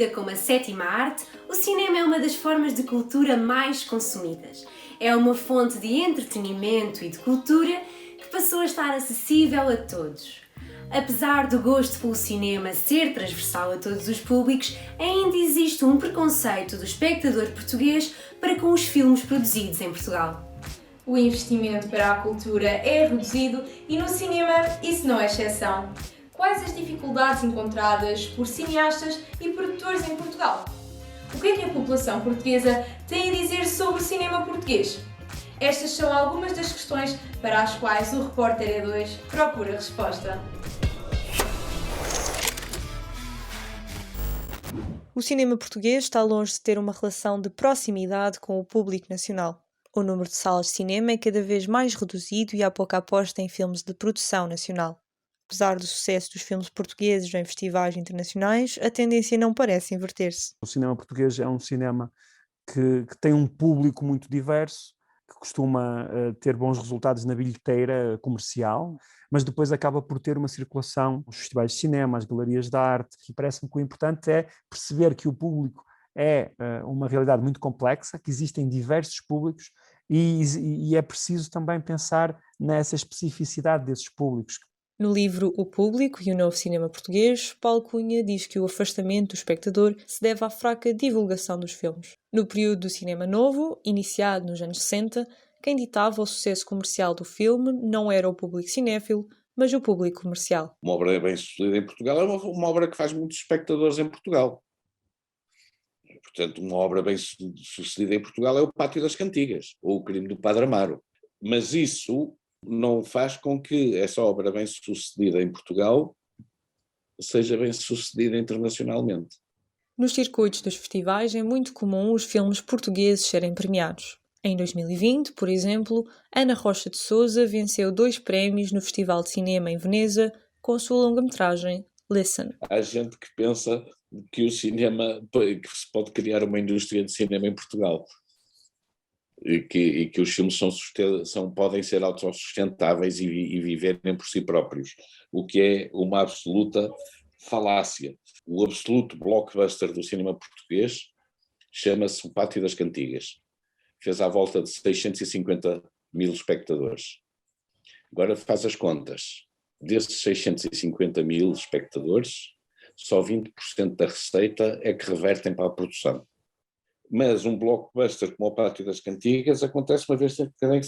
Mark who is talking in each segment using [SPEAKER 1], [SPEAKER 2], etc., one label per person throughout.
[SPEAKER 1] conhecida como a sétima arte, o cinema é uma das formas de cultura mais consumidas. É uma fonte de entretenimento e de cultura que passou a estar acessível a todos. Apesar do gosto pelo cinema ser transversal a todos os públicos, ainda existe um preconceito do espectador português para com os filmes produzidos em Portugal.
[SPEAKER 2] O investimento para a cultura é reduzido e no cinema isso não é exceção. Quais as dificuldades encontradas por cineastas e produtores em Portugal? O que é que a população portuguesa tem a dizer sobre o cinema português? Estas são algumas das questões para as quais o Repórter E2 procura resposta.
[SPEAKER 3] O cinema português está longe de ter uma relação de proximidade com o público nacional. O número de salas de cinema é cada vez mais reduzido e há pouca aposta em filmes de produção nacional. Apesar do sucesso dos filmes portugueses em festivais internacionais, a tendência não parece inverter-se.
[SPEAKER 4] O cinema português é um cinema que tem um público muito diverso, que costuma ter bons resultados na bilheteira comercial, mas depois acaba por ter uma circulação nos festivais de cinema, as galerias de arte, e parece-me que o importante é perceber que o público é uma realidade muito complexa, que existem diversos públicos e é preciso também pensar nessa especificidade desses públicos.
[SPEAKER 3] No livro O Público e o Novo Cinema Português, Paulo Cunha diz que o afastamento do espectador se deve à fraca divulgação dos filmes. No período do cinema novo, iniciado nos anos 60, quem ditava o sucesso comercial do filme não era o público cinéfilo, mas o público comercial.
[SPEAKER 5] Uma obra bem-sucedida em Portugal é uma obra que faz muitos espectadores em Portugal. Portanto, uma obra bem-sucedida em Portugal é o Pátio das Cantigas, ou o Crime do Padre Amaro. Mas isso não faz com que essa obra bem-sucedida em Portugal seja bem-sucedida internacionalmente.
[SPEAKER 3] Nos circuitos dos festivais é muito comum os filmes portugueses serem premiados. Em 2020, por exemplo, Ana Rocha de Sousa venceu 2 prémios no Festival de Cinema em Veneza com a sua longa-metragem Listen.
[SPEAKER 5] Há gente que pensa que o cinema, que se pode criar uma indústria de cinema em Portugal. E que os filmes podem ser autossustentáveis e viverem por si próprios, o que é uma absoluta falácia. O absoluto blockbuster do cinema português chama-se O Pátio das Cantigas. Fez à volta de 650 mil espectadores. Agora faz as contas. Desses 650 mil espectadores, só 20% da receita é que revertem para a produção. Mas um blockbuster como o Pátio das Cantigas acontece uma vez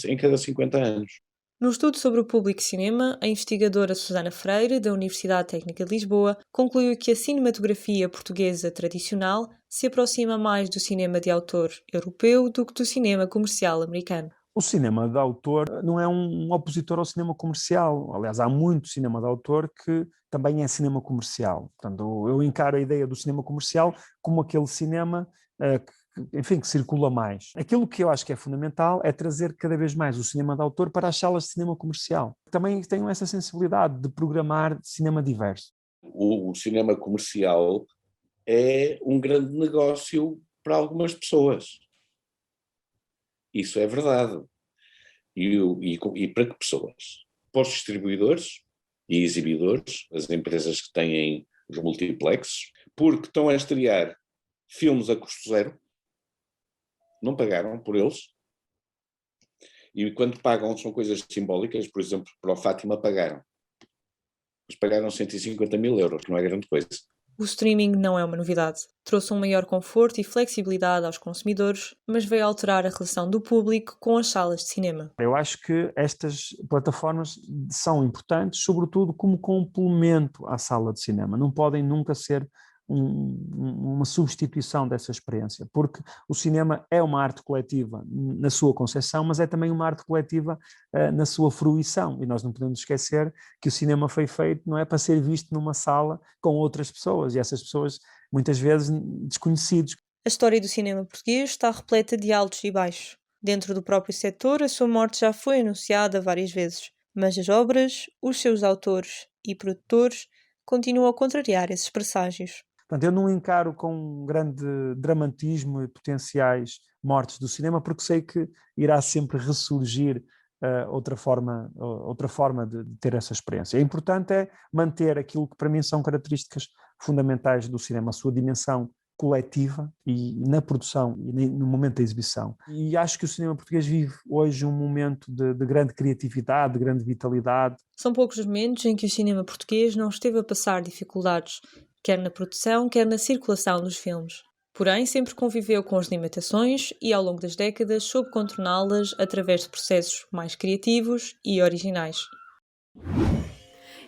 [SPEAKER 5] em cada 50 anos.
[SPEAKER 3] No estudo sobre o público cinema, a investigadora Susana Freire, da Universidade Técnica de Lisboa, concluiu que a cinematografia portuguesa tradicional se aproxima mais do cinema de autor europeu do que do cinema comercial americano.
[SPEAKER 4] O cinema de autor não é um opositor ao cinema comercial. Aliás, há muito cinema de autor que também é cinema comercial. Portanto, eu encaro a ideia do cinema comercial como aquele cinema que circula mais. Aquilo que eu acho que é fundamental é trazer cada vez mais o cinema de autor para as salas de cinema comercial. Também tenho essa sensibilidade de programar cinema diverso.
[SPEAKER 5] O cinema comercial é um grande negócio para algumas pessoas. Isso é verdade. E para que pessoas? Para os distribuidores e exibidores, as empresas que têm os multiplexes, porque estão a estrear filmes a custo zero, não pagaram por eles, e quando pagam são coisas simbólicas. Por exemplo, para o Fátima pagaram. Eles pagaram 150 mil euros, que não é grande coisa.
[SPEAKER 3] O streaming não é uma novidade. Trouxe um maior conforto e flexibilidade aos consumidores, mas veio alterar a relação do público com as salas de cinema.
[SPEAKER 4] Eu acho que estas plataformas são importantes, sobretudo como complemento à sala de cinema. Não podem nunca ser uma substituição dessa experiência, porque o cinema é uma arte coletiva na sua concepção, mas é também uma arte coletiva na sua fruição, e nós não podemos esquecer que o cinema foi feito, não é, para ser visto numa sala com outras pessoas, e essas pessoas muitas vezes desconhecidos.
[SPEAKER 3] A história do cinema português está repleta de altos e baixos. Dentro do próprio setor, a sua morte já foi anunciada várias vezes, mas as obras, os seus autores e produtores continuam a contrariar esses presságios.
[SPEAKER 4] Portanto, eu não encaro com grande dramatismo e potenciais mortes do cinema, porque sei que irá sempre ressurgir outra forma de ter essa experiência. O importante é manter aquilo que para mim são características fundamentais do cinema, a sua dimensão coletiva e na produção e no momento da exibição. E acho que o cinema português vive hoje um momento de grande criatividade, de grande vitalidade.
[SPEAKER 3] São poucos os momentos em que o cinema português não esteve a passar dificuldades, quer na produção, quer na circulação dos filmes. Porém, sempre conviveu com as limitações e, ao longo das décadas, soube contorná-las através de processos mais criativos e originais.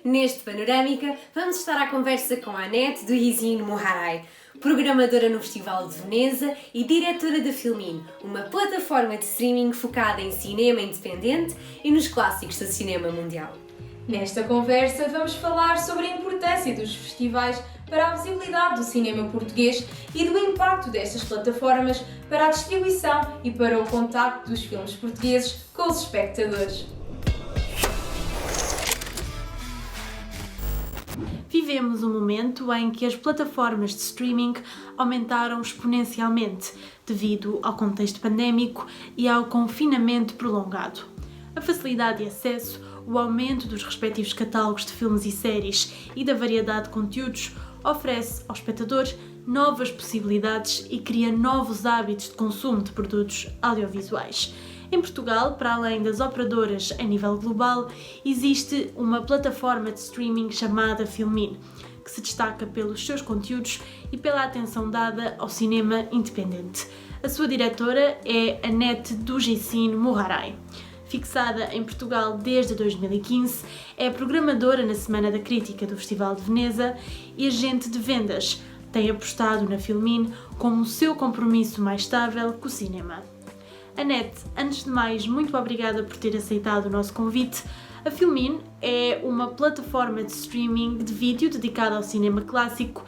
[SPEAKER 1] Neste Panorâmica, vamos estar à conversa com a Anete do Hizine Moharai, programadora no Festival de Veneza e diretora da Filmin, uma plataforma de streaming focada em cinema independente e nos clássicos do cinema mundial.
[SPEAKER 2] Nesta conversa vamos falar sobre a importância dos festivais para a visibilidade do cinema português e do impacto destas plataformas para a distribuição e para o contacto dos filmes portugueses com os espectadores.
[SPEAKER 6] Vivemos um momento em que as plataformas de streaming aumentaram exponencialmente devido ao contexto pandémico e ao confinamento prolongado. A facilidade de acesso, o aumento dos respectivos catálogos de filmes e séries e da variedade de conteúdos oferece aos espectadores novas possibilidades e cria novos hábitos de consumo de produtos audiovisuais. Em Portugal, para além das operadoras a nível global, existe uma plataforma de streaming chamada Filmin, que se destaca pelos seus conteúdos e pela atenção dada ao cinema independente. A sua diretora é Anete do Hizine Moharai. Fixada em Portugal desde 2015, é programadora na Semana da Crítica do Festival de Veneza e agente de vendas. Tem apostado na Filmin como o seu compromisso mais estável com o cinema. Anete, antes de mais, muito obrigada por ter aceitado o nosso convite. A Filmin é uma plataforma de streaming de vídeo dedicada ao cinema clássico,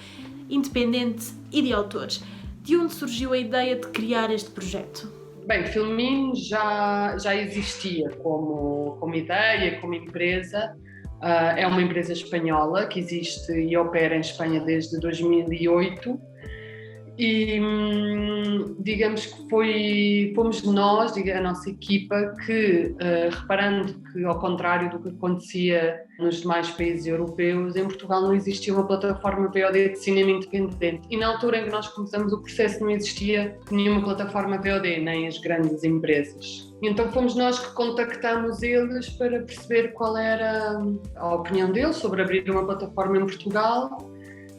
[SPEAKER 6] independente e de autores. De onde surgiu a ideia de criar este projeto?
[SPEAKER 7] Bem, Filmin já existia como ideia, como empresa. É uma empresa espanhola que existe e opera em Espanha desde 2008 e digamos que fomos nós, a nossa equipa, que reparando que, ao contrário do que acontecia nos demais países europeus, em Portugal não existia uma plataforma VOD de cinema independente e na altura em que nós começamos o processo não existia nenhuma plataforma VOD, nem as grandes empresas. Então fomos nós que contactámos eles para perceber qual era a opinião deles sobre abrir uma plataforma em Portugal.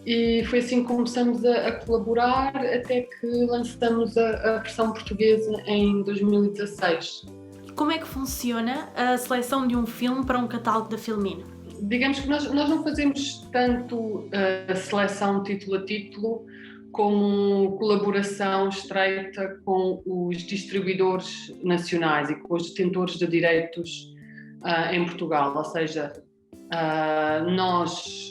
[SPEAKER 7] E foi assim que começamos a colaborar até que lançamos a versão portuguesa em 2016.
[SPEAKER 6] Como é que funciona a seleção de um filme para um catálogo da Filmin?
[SPEAKER 7] Digamos que nós não fazemos tanto a seleção título a título, como colaboração estreita com os distribuidores nacionais e com os detentores de direitos em Portugal, ou seja, nós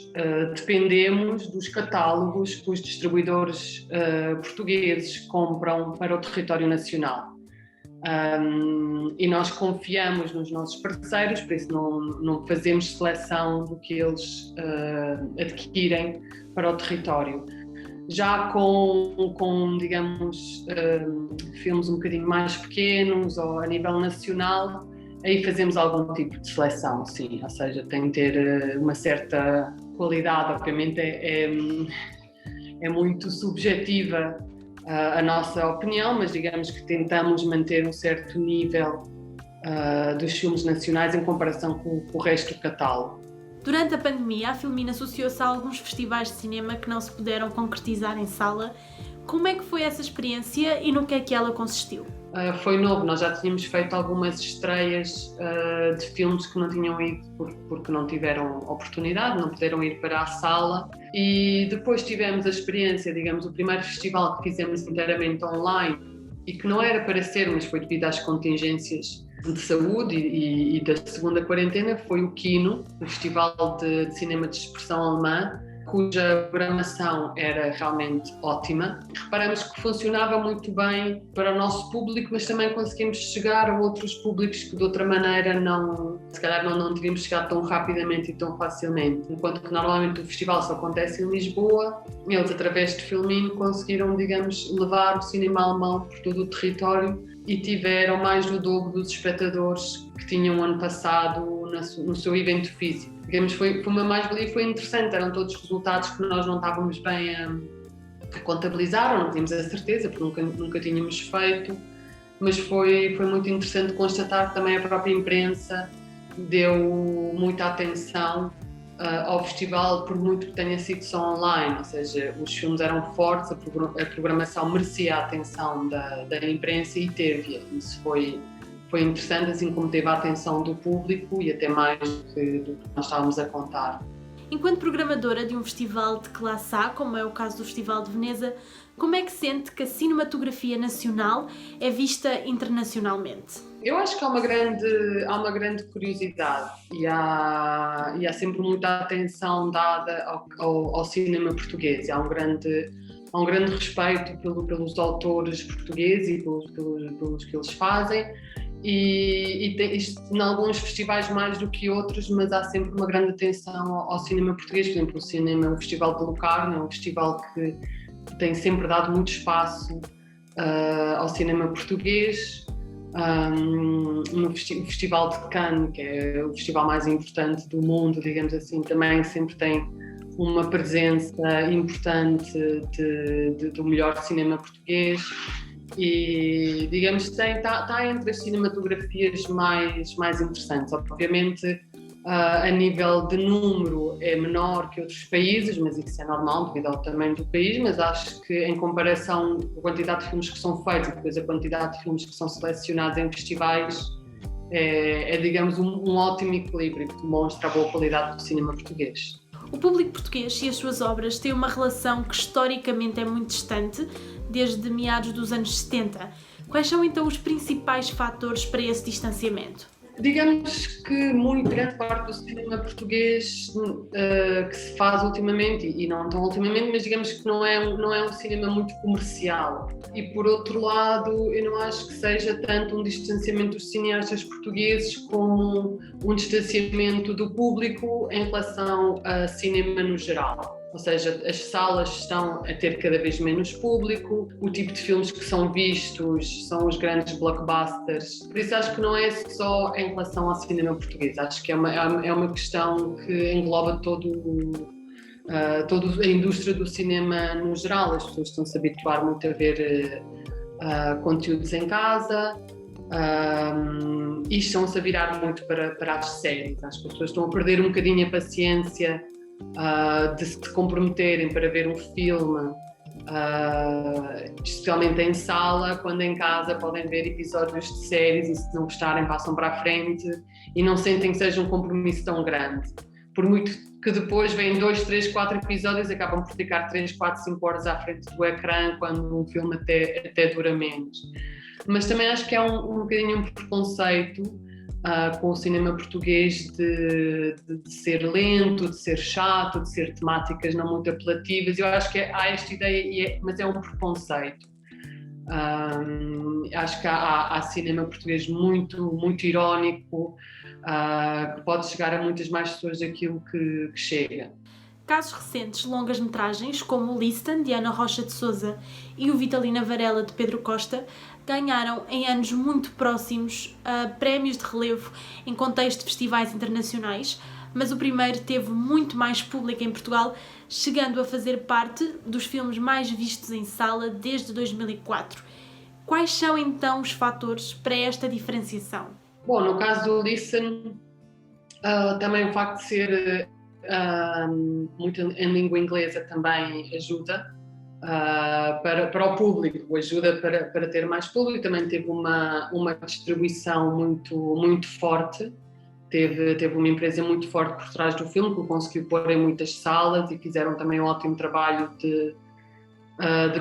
[SPEAKER 7] dependemos dos catálogos que os distribuidores portugueses compram para o território nacional. E nós confiamos nos nossos parceiros, por isso não fazemos seleção do que eles adquirem para o território. Já com digamos, filmes um bocadinho mais pequenos ou a nível nacional, aí fazemos algum tipo de seleção, sim, ou seja, tem que ter uma certa qualidade, obviamente é muito subjetiva a nossa opinião, mas digamos que tentamos manter um certo nível dos filmes nacionais em comparação com o resto do catálogo.
[SPEAKER 6] Durante a pandemia, a Filmin associou-se a alguns festivais de cinema que não se puderam concretizar em sala. Como é que foi essa experiência e no que é que ela consistiu?
[SPEAKER 7] Foi novo, nós já tínhamos feito algumas estreias de filmes que não tinham ido porque não tiveram oportunidade, não puderam ir para a sala, e depois tivemos a experiência, digamos, o primeiro festival que fizemos inteiramente online e que não era para ser, mas foi devido às contingências de saúde e da segunda quarentena, foi o Kino, o Festival de Cinema de Expressão Alemã, cuja programação era realmente ótima. Reparamos que funcionava muito bem para o nosso público, mas também conseguimos chegar a outros públicos que de outra maneira se calhar não teríamos chegado tão rapidamente e tão facilmente. Enquanto que normalmente o festival só acontece em Lisboa, eles através de Filmin conseguiram, digamos, levar o cinema alemão por todo o território e tiveram mais do dobro dos espectadores que tinham ano passado no seu evento físico. Digamos, foi uma mais-valia, foi interessante, eram todos resultados que nós não estávamos bem contabilizaram, não tínhamos a certeza, porque nunca tínhamos feito, mas foi muito interessante constatar que também a própria imprensa deu muita atenção ao festival, por muito que tenha sido só online, ou seja, os filmes eram fortes, a programação merecia a atenção da imprensa e teve. Isso foi interessante, assim como teve a atenção do público e até mais do que nós estávamos a contar.
[SPEAKER 6] Enquanto programadora de um festival de classe A, como é o caso do Festival de Veneza, como é que sente que a cinematografia nacional é vista internacionalmente?
[SPEAKER 7] Eu acho que há uma grande curiosidade e há sempre muita atenção dada ao cinema português. Há um grande respeito pelos autores portugueses e pelos que eles fazem. E tem isto em alguns festivais mais do que outros, mas há sempre uma grande atenção ao cinema português. Por exemplo, o Festival de Locarno é um festival que tem sempre dado muito espaço ao cinema português. No Festival de Cannes, que é o festival mais importante do mundo, digamos assim, também sempre tem uma presença importante do melhor cinema português. E, digamos, está entre as cinematografias mais interessantes. Obviamente, a nível de número é menor que outros países, mas isso é normal devido ao tamanho do país, mas acho que em comparação com a quantidade de filmes que são feitos e depois a quantidade de filmes que são selecionados em festivais, digamos, um ótimo equilíbrio que demonstra a boa qualidade do cinema português.
[SPEAKER 6] O público português e as suas obras têm uma relação que historicamente é muito distante, desde meados dos anos 70. Quais são então os principais fatores para esse distanciamento?
[SPEAKER 7] Digamos que muito grande parte do cinema português que se faz ultimamente, e não tão ultimamente, mas digamos que não é um cinema muito comercial. E por outro lado, eu não acho que seja tanto um distanciamento dos cineastas portugueses como um distanciamento do público em relação a cinema no geral. Ou seja, as salas estão a ter cada vez menos público, o tipo de filmes que são vistos são os grandes blockbusters. Por isso acho que não é só em relação ao cinema português, acho que é uma questão que engloba toda a indústria do cinema no geral. As pessoas estão-se a habituar muito a ver conteúdos em casa e estão-se a virar muito para as séries. Acho que as pessoas estão a perder um bocadinho a paciência de se comprometerem para ver um filme, especialmente em sala, quando em casa podem ver episódios de séries e se não gostarem passam para a frente e não sentem que seja um compromisso tão grande. Por muito que depois vêm 2, 3, 4 episódios, acabam por ficar 3, 4, 5 horas à frente do ecrã, quando um filme até dura menos. Mas também acho que é um bocadinho um preconceito com o cinema português de ser lento, de ser chato, de ser temáticas não muito apelativas. Eu acho que há esta ideia, mas é um preconceito. Acho que há cinema português muito, muito irónico, que pode chegar a muitas mais pessoas daquilo que chega.
[SPEAKER 6] Casos recentes, longas-metragens, como o Liston, de Ana Rocha de Sousa, e o Vitalina Varela, de Pedro Costa, ganharam em anos muito próximos prémios de relevo em contexto de festivais internacionais, mas o primeiro teve muito mais público em Portugal, chegando a fazer parte dos filmes mais vistos em sala desde 2004. Quais são então os fatores para esta diferenciação?
[SPEAKER 7] Bom, no caso do Listen, também o facto de ser muito em língua inglesa também ajuda para o público, ajuda para ter mais público. Também teve uma distribuição muito, muito forte, teve uma empresa muito forte por trás do filme, que o conseguiu pôr em muitas salas e fizeram também um ótimo trabalho de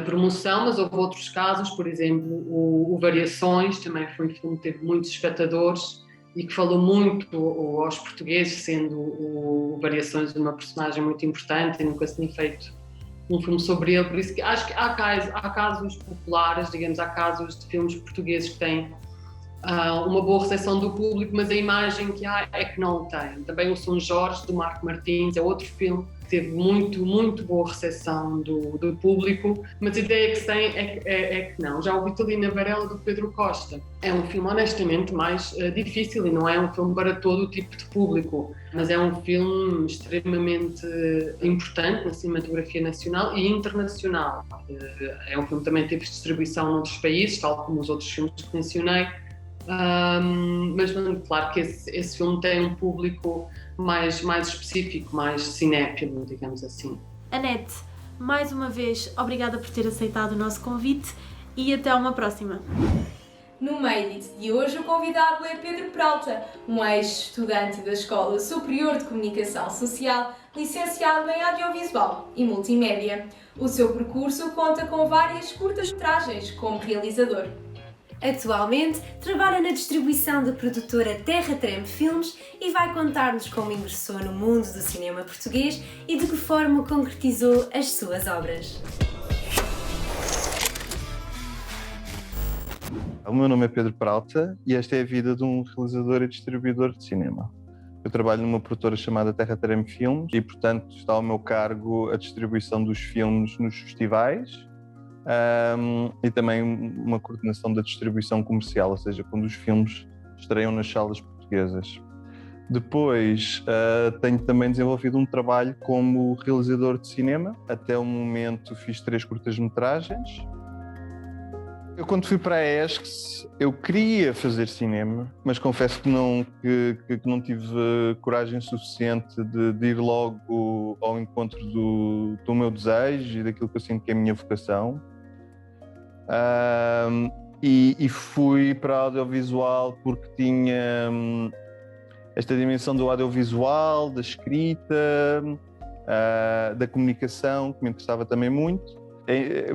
[SPEAKER 7] promoção, mas houve outros casos, por exemplo, o Variações, também foi um filme que teve muitos espectadores e que falou muito aos portugueses, sendo o Variações uma personagem muito importante e nunca se tinha feito um filme sobre ele. Por isso que acho que há casos populares, digamos, há casos de filmes portugueses que têm uma boa recepção do público, mas a imagem que há é que não tem. Também o São Jorge, do Marco Martins, é outro filme teve muito boa recepção do público, mas a ideia que se tem é que não. Já o Vitalina Varela, do Pedro Costa, é um filme honestamente mais difícil e não é um filme para todo o tipo de público, mas é um filme extremamente importante na cinematografia nacional e internacional. É um filme que também teve distribuição noutros países, tal como os outros filmes que mencionei, mas claro que esse filme tem um público mais específico, mais cinéfilo, digamos assim.
[SPEAKER 6] Anete, mais uma vez, obrigada por ter aceitado o nosso convite e até uma próxima.
[SPEAKER 2] No Made It de hoje, o convidado é Pedro Peralta, um ex-estudante da Escola Superior de Comunicação Social, licenciado em Audiovisual e Multimédia. O seu percurso conta com várias curtas-metragens como realizador.
[SPEAKER 1] Atualmente, trabalha na distribuição da produtora Terra Treme Filmes e vai contar-nos como ingressou no mundo do cinema português e de que forma concretizou as suas obras.
[SPEAKER 8] O meu nome é Pedro Peralta e esta é a vida de um realizador e distribuidor de cinema. Eu trabalho numa produtora chamada Terra Treme Filmes e, portanto, está ao meu cargo a distribuição dos filmes nos festivais, e também uma coordenação da distribuição comercial, ou seja, quando os filmes estreiam nas salas portuguesas. Depois tenho também desenvolvido um trabalho como realizador de cinema. Até o momento fiz 3 curtas-metragens. Eu, quando fui para a ESCS, eu queria fazer cinema, mas confesso que não tive coragem suficiente de ir logo ao encontro do meu desejo e daquilo que eu sinto que é a minha vocação. E fui para a audiovisual porque tinha esta dimensão do audiovisual, da escrita, da comunicação, que me interessava também muito.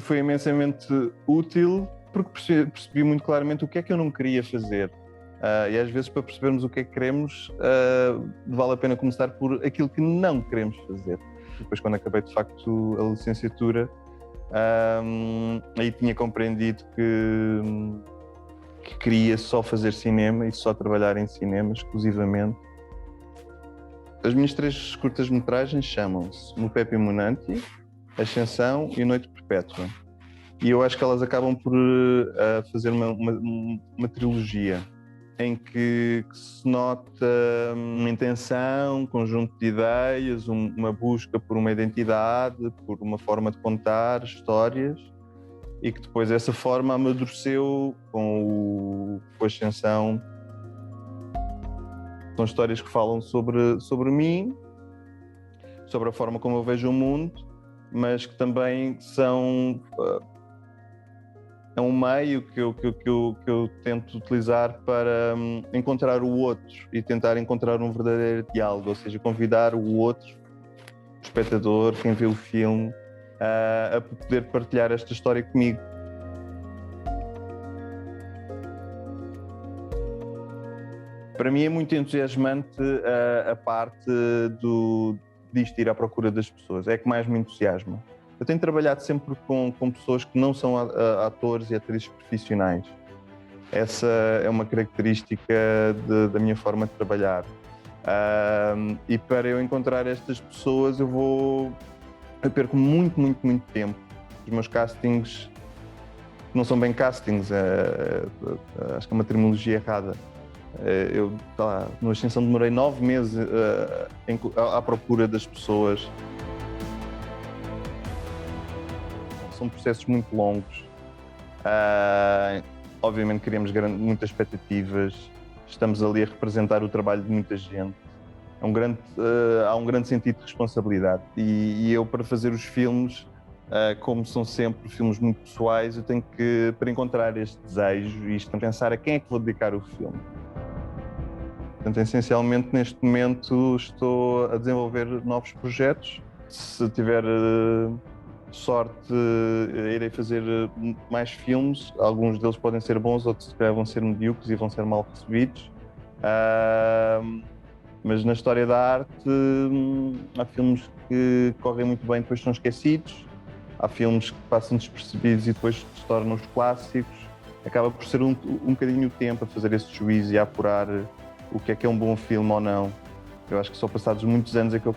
[SPEAKER 8] Foi imensamente útil porque percebi muito claramente o que é que eu não queria fazer. E às vezes, para percebermos o que é que queremos, vale a pena começar por aquilo que não queremos fazer. Depois, quando acabei de facto a licenciatura, aí tinha compreendido que queria só fazer cinema e só trabalhar em cinema exclusivamente. As minhas 3 curtas-metragens chamam-se No Pepe Munanti, Ascensão e Noite Perpétua. E eu acho que elas acabam por fazer uma trilogia em que se nota uma intenção, um conjunto de ideias, uma busca por uma identidade, por uma forma de contar histórias, e que depois essa forma amadureceu com a Ascensão. São histórias que falam sobre mim, sobre a forma como eu vejo o mundo, mas que também são... É um meio que eu tento utilizar para encontrar o outro e tentar encontrar um verdadeiro diálogo, ou seja, convidar o outro, o espectador, quem vê o filme, a poder partilhar esta história comigo. Para mim é muito entusiasmante a parte disto ir à procura das pessoas, é que mais me entusiasma. Eu tenho trabalhado sempre com pessoas que não são atores e atrizes profissionais. Essa é uma característica da minha forma de trabalhar. E para eu encontrar estas pessoas eu perco muito tempo. Os meus castings não são bem castings, acho que é uma terminologia errada. No Ascensão demorei 9 meses à procura das pessoas. São processos muito longos. Obviamente criamos muitas expectativas, estamos ali a representar o trabalho de muita gente. Há um grande sentido de responsabilidade e eu, para fazer os filmes, como são sempre filmes muito pessoais, eu tenho que, para encontrar este desejo e pensar a quem é que vou dedicar o filme. Portanto, essencialmente, neste momento estou a desenvolver novos projetos. Se tiver sorte, irei fazer mais filmes. Alguns deles podem ser bons, outros se calhar vão ser medíocres e vão ser mal recebidos. Mas na história da arte há filmes que correm muito bem e depois são esquecidos. Há filmes que passam despercebidos e depois se tornam os clássicos. Acaba por ser um bocadinho o tempo a fazer esse juízo e a apurar o que é um bom filme ou não. Eu acho que só passados muitos anos é que eu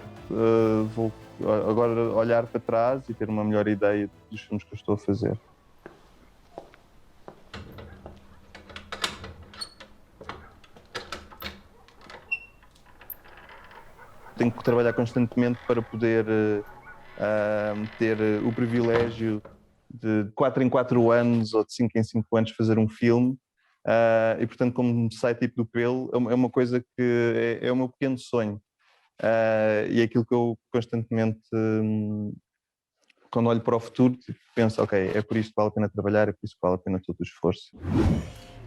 [SPEAKER 8] vou agora olhar para trás e ter uma melhor ideia dos filmes que eu estou a fazer. Tenho que trabalhar constantemente para poder ter o privilégio de 4 em 4 anos ou de 5 em 5 anos fazer um filme. E portanto, como sai tipo do pelo, é uma coisa que é o meu pequeno sonho. E é aquilo que eu constantemente, quando olho para o futuro, penso, ok, é por isto que vale a pena trabalhar, é por isso que vale a pena todo o esforço.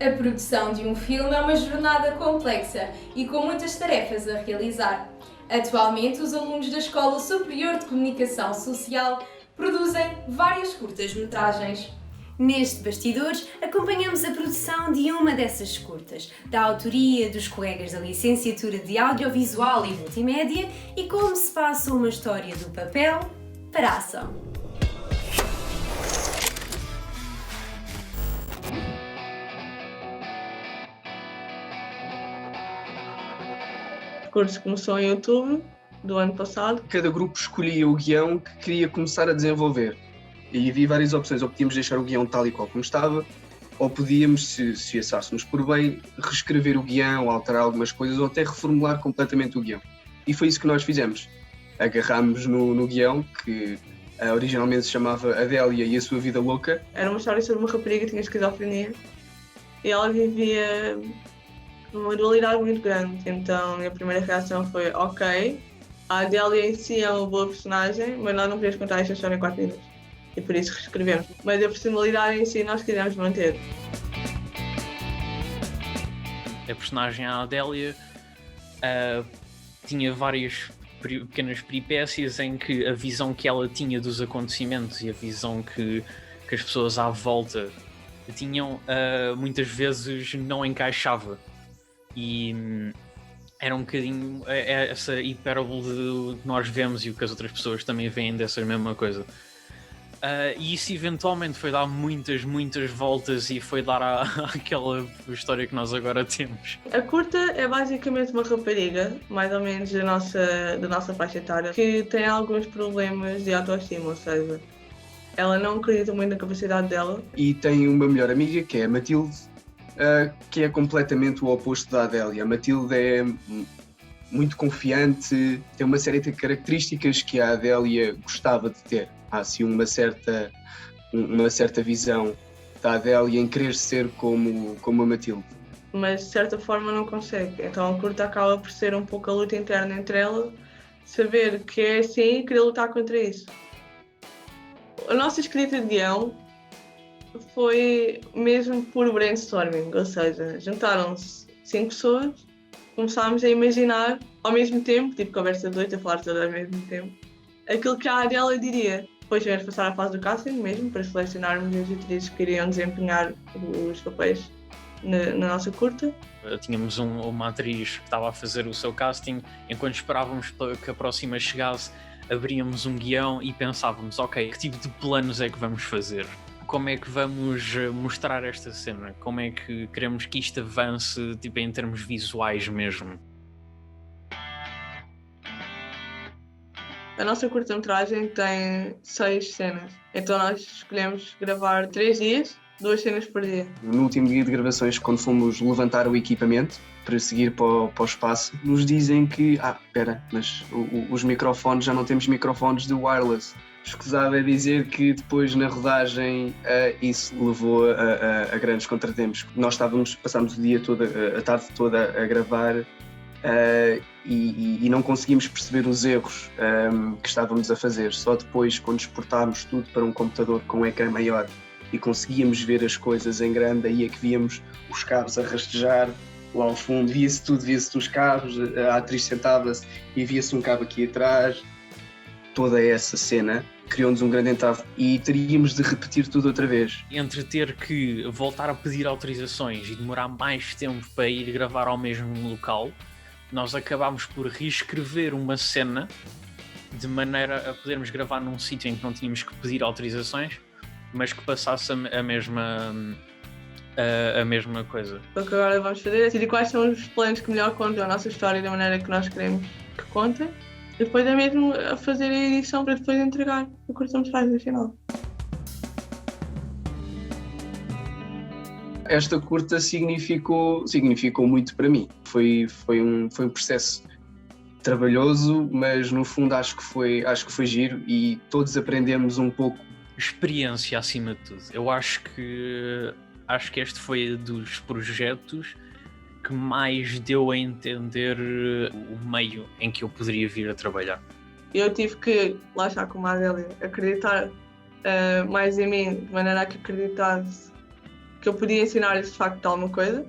[SPEAKER 2] A produção de um filme é uma jornada complexa e com muitas tarefas a realizar. Atualmente, os alunos da Escola Superior de Comunicação Social produzem várias curtas-metragens.
[SPEAKER 1] Neste Bastidores, acompanhamos a produção de uma dessas curtas, da autoria dos colegas da Licenciatura de Audiovisual e Multimédia, e como se passa uma história do papel para a ação.
[SPEAKER 9] O curso começou em outubro do ano passado.
[SPEAKER 10] Cada grupo escolhia o guião que queria começar a desenvolver. E havia várias opções, ou podíamos deixar o guião tal e qual como estava, ou podíamos, se achássemos por bem, reescrever o guião, alterar algumas coisas, ou até reformular completamente o guião. E foi isso que nós fizemos. Agarrámos no guião, que originalmente se chamava Adélia e a Sua Vida Louca.
[SPEAKER 9] Era uma história sobre uma rapariga que tinha esquizofrenia, e ela vivia numa dualidade muito grande. Então a minha primeira reação foi, ok, a Adélia em si é uma boa personagem, mas nós não podemos contar esta história em 4 minutos. E por isso reescrevemos. Mas a personalidade em si nós quisemos manter.
[SPEAKER 11] A personagem, a Adélia, tinha várias pequenas peripécias em que a visão que ela tinha dos acontecimentos e a visão que as pessoas à volta tinham, muitas vezes não encaixava. E era um bocadinho essa hipérbole que nós vemos e o que as outras pessoas também veem dessa mesma coisa. E isso eventualmente foi dar muitas voltas e foi dar àquela história que nós agora temos.
[SPEAKER 9] A curta é basicamente uma rapariga, mais ou menos da nossa faixa etária, que tem alguns problemas de autoestima, ou seja, ela não acredita muito na capacidade dela.
[SPEAKER 10] E tem uma melhor amiga, que é a Matilde, que é completamente o oposto da Adélia. A Matilde é muito confiante, tem uma série de características que a Adélia gostava de ter. Há assim uma certa visão da Adélia em querer ser como a Matilde.
[SPEAKER 9] Mas de certa forma não consegue. Então a curta acaba por ser um pouco a luta interna entre ela, saber que é assim e querer lutar contra isso. A nossa escrita de guião foi mesmo por brainstorming, ou seja, juntaram-se 5 pessoas, começámos a imaginar ao mesmo tempo, tipo conversa de 8 a falar todas ao mesmo tempo, aquilo que a Adélia diria. Depois tivemos de passar à fase do casting mesmo, para selecionarmos as atrizes que iriam desempenhar os papéis na nossa curta.
[SPEAKER 11] Tínhamos uma atriz que estava a fazer o seu casting, enquanto esperávamos que a próxima chegasse, abríamos um guião e pensávamos, ok, que tipo de planos é que vamos fazer? Como é que vamos mostrar esta cena? Como é que queremos que isto avance, tipo, em termos visuais mesmo?
[SPEAKER 9] A nossa curta-metragem tem 6 cenas, então nós escolhemos gravar 3 dias, 2 cenas por dia.
[SPEAKER 10] No último dia de gravações, quando fomos levantar o equipamento para seguir para o espaço, nos dizem que, espera, mas os microfones, já não temos microfones de wireless. Escusado é dizer que depois na rodagem isso levou a grandes contratempos. Nós passámos o dia todo, a tarde toda a gravar e não conseguimos perceber os erros que estávamos a fazer. Só depois, quando exportámos tudo para um computador com um ecrã maior e conseguíamos ver as coisas em grande, aí é que víamos os carros a rastejar lá ao fundo, via-se tudo, via-se os carros, a atriz sentava-se e via-se um cabo aqui atrás. Toda essa cena criou-nos um grande entrave e teríamos de repetir tudo outra vez.
[SPEAKER 11] Entre ter que voltar a pedir autorizações e demorar mais tempo para ir gravar ao mesmo local, nós acabámos por reescrever uma cena de maneira a podermos gravar num sítio em que não tínhamos que pedir autorizações, mas que passasse a mesma coisa.
[SPEAKER 9] O que agora vamos fazer é decidir quais são os planos que melhor contam a nossa história da maneira que nós queremos que contem. Depois é mesmo a fazer a edição para depois entregar o curta-metragem final.
[SPEAKER 10] Esta curta significou muito para mim. Foi um processo trabalhoso, mas no fundo acho que foi giro e todos aprendemos um pouco.
[SPEAKER 11] Experiência acima de tudo. Eu acho que este foi dos projetos que mais deu a entender o meio em que eu poderia vir a trabalhar.
[SPEAKER 9] Eu tive que, lá está com a Adélia, acreditar mais em mim, de maneira a que acreditasse que eu podia ensinar-lhes de facto alguma coisa.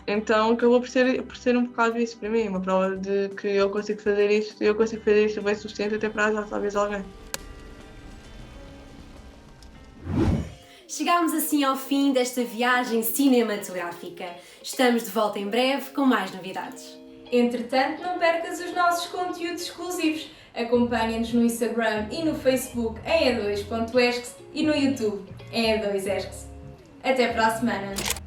[SPEAKER 9] Então acabou por ser um bocado isso para mim, uma prova de que eu consigo fazer isto e eu consigo fazer isto bem suficiente até para ajudar talvez alguém.
[SPEAKER 1] Chegámos assim ao fim desta viagem cinematográfica. Estamos de volta em breve com mais novidades.
[SPEAKER 2] Entretanto, não percas os nossos conteúdos exclusivos. Acompanha-nos no Instagram e no Facebook em e2.escs e no YouTube em e2escs. Até para a semana!